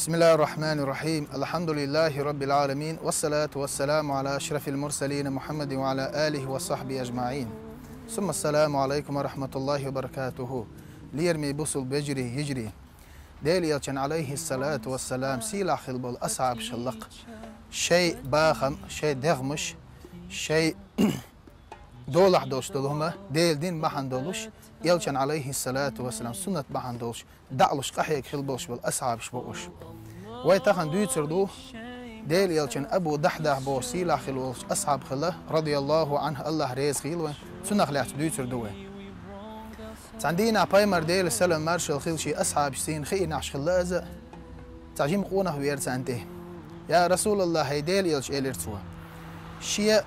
بسم الله الرحمن الرحيم. الحمد لله رب العالمين، والصلاة والسلام على أشرف المرسلين محمد وعلى آله وصحبه أجمعين. ثم السلام عليكم ورحمة الله وبركاته. ليرمي بوصل بجري يجري ديل يلشن عليه الصلاة والسلام سيلا خلبل أصعب شلق شيء باخم شيء دغمش شيء دولح دوش دولهما ديل دين بحن دولش يلشن عليه الصلاة والسلام سنة بحن دولش دعلش قحيك خلبلش بالأصعب شبوش ويتخن دويتر دو ديل يلشن أبو دحدح بو سيلا خلبلش أصعب خله رضي الله عنه الله ريز خيلوه سنة خلعت دويتر دوه تعندينا بايمر ديل السلام مارشال خيلشي أصحاب سين خي نعش خلازة تعجيم قونه ويرتانته يا رسول الله هيديل يلش إليرتوا شيء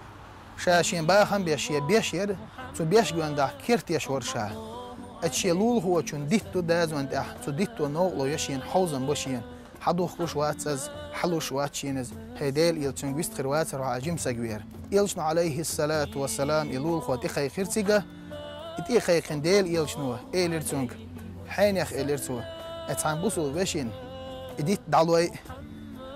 شاشين باخم بيشيء بيشير تو بيش جواندا كيرت يشور شاه اتشيلول هو چون ديتو داز وانت تو ديتو نوغلو يشين حوزن بوشين حدوخ كوش واتسز حلوش واتشينز هيديل يلشن ويست خروات رو عجيم سجوير يلشن عليه الصلاة والسلام يلول خو تخي خيرتيجا اتي خي خنديل يلشنوه إليرتونغ حين يخ إليرتوه اتعن بوصل بشين اديت دعلوي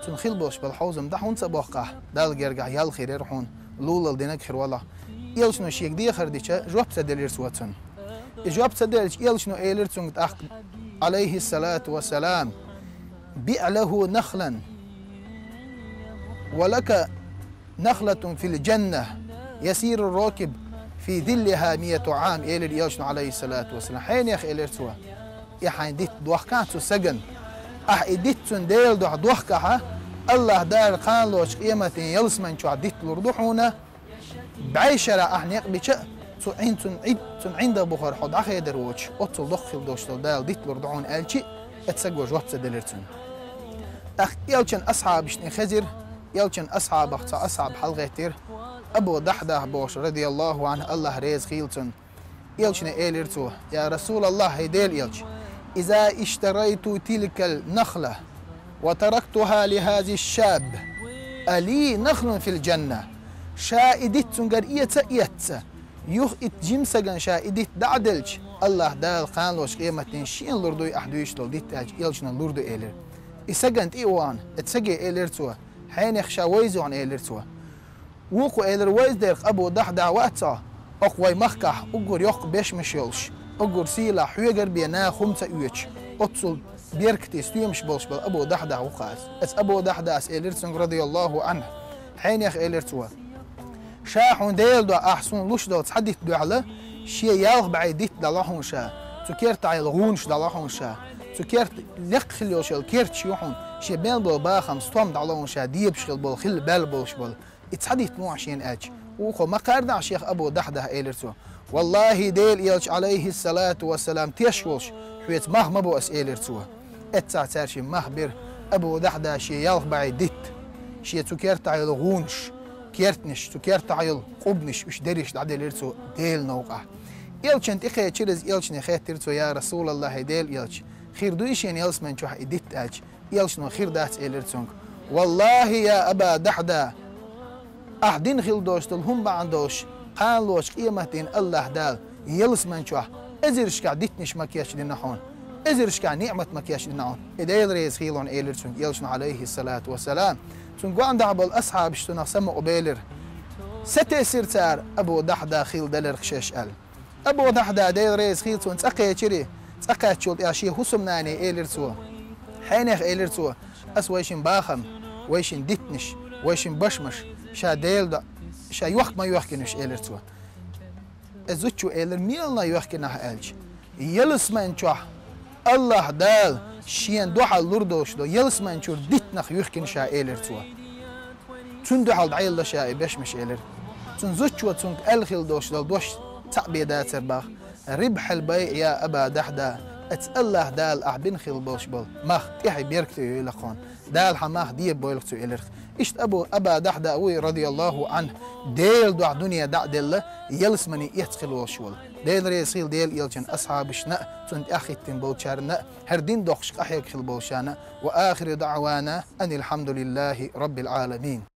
تنخيل بوش بالحوزم دحون سباقه دال جرجع يال خير يروحون لول دينك خير والله يلشنو شيك دي خرديشه جواب سدليرسواتن جواب سدلش يلشنو إليرتونغ تاخ عليه الصلاة والسلام بيع له نخلا ولك نخلة في الجنة يسير الراكب في ظلها 100 عام إلى يلشنو عليه الصلاة والسلام حين يخ إليرتوا يا حين ديت دوخكاتو سجن إديت سنديل دوخكها الله دار قان لوش قيمة يلسمن شو عديت لردوحونا بعيشرة أحنيق بيشا تون عند بخار حد أخي دروش أتصل دخل دوشتل دال ديت لردوحون ألشي اتسجوا جواب سدلرتون أخ يلشن أصحاب شني خزر يلشن أصحاب أصحاب حلقتير أبو دحدح بوش رضي الله عنه الله ريز خيلتون يلشن إيلرتو يا رسول الله هيديل يلش إذا اشتريت تلك النخلة وتركتها لهذا الشاب ألي نخل في الجنة شائدت سنجر إيتا يخ إتجمسجن شائدت دعدلش الله دال قانلوش قيمة شين لردو أحدوش تلديت يلشنا لردو إيلر إسجنت إيوان اتسجي إيلرتوا حين يخشى ويزو عن إيلرتوا وقو إيلر ويز ديرق أبو دحدح وقتا أقوي مخكح أقور يق بيش مشيلش أقور سيلا حويجر بينا خمسة أويتش أتصل بيركتي ستيومش بولش بل أبو دحدح وقاس أبو دحدح إيلرتسون رضي الله عنه حين يخ إيلرتوا شاحون ديل دو أحسون لوش دو تحدث دو على شي يالغ بعيديت دالحون شا تكيرت عيلغونش دالحون شا تكيرت لق خليوش الكيرت شيوحون شي بين بول باخم ستوم دالحون شا ديبش خل بول خل بال بولش بول اتحدث نوع شين أج وخو ما قارنا شيخ أبو دحدح إيلرتوا والله ديل يلش عليه الصلاة والسلام تيشولش حويت مهما بو أس إيلرتوا اتسع شي مخبر أبو دحدح شي يالغ بعيديت شي تكيرت عيلغونش كيرتنش تكيرت عيل قبنش وش دريش دعدل إرتو ديل نوقع يلشن تخي تشرز يلشن خير ترتو يا رسول الله ديل يلش خير دويشين يلس من شوح إديت أج يلشن خير دات إلرتونك والله يا أبا دحدا أحدين خيل دوشتل هم بعندوش قال لوش قيمتين الله دال يلس من شوح إزرش قعدتنش مكياش لنحون إزرش قع نعمة مكياش لنحون إديل ريز خيلون إلرتونك يلشن عليه الصلاة والسلام تنقو عند عبال أصحاب اشتنا سمعوا بيلر ستأسر تار أبو دحدا خيل دلر خشش أل أبو دحدا ديل ريز خيل تون تقيا چري تقيا تشولت ياشي حسمناني إيلر توا حينيخ إيلر توا أس ويشن باخم ويشن ديتنش ويشن بشمش شا ديل دا شا يوخ ما يوخكنش إيلر توا أزوتشو إيلر ميلنا يوخكنها ألج يلس من چوح الله دال شين دوحة لردوش دو يلس من شور ديتنخ يخكن شا إيلر توا تون دوحة دعيل دا شا إباش مش إيلر تون زوتشو تون ألخيل دوش دو دوش تعبيدات سرباخ ربح البيع يا أبا دحدا الله دال أحبين خيل بوش بول ماخ تيحي بيركتو يلخون دال حماخ ديب بويلختو إيلر إشت أبا دحدا أوي رضي الله عنه ديل دوح دنيا دعدل يلس مني يتخل وشول ديل ريسيل ديل يلجن أصحاب شنا تند أخي تنبوشارنا هردين دوخش أحيك خل بوشانا وآخر دعوانا أن الحمد لله رب العالمين.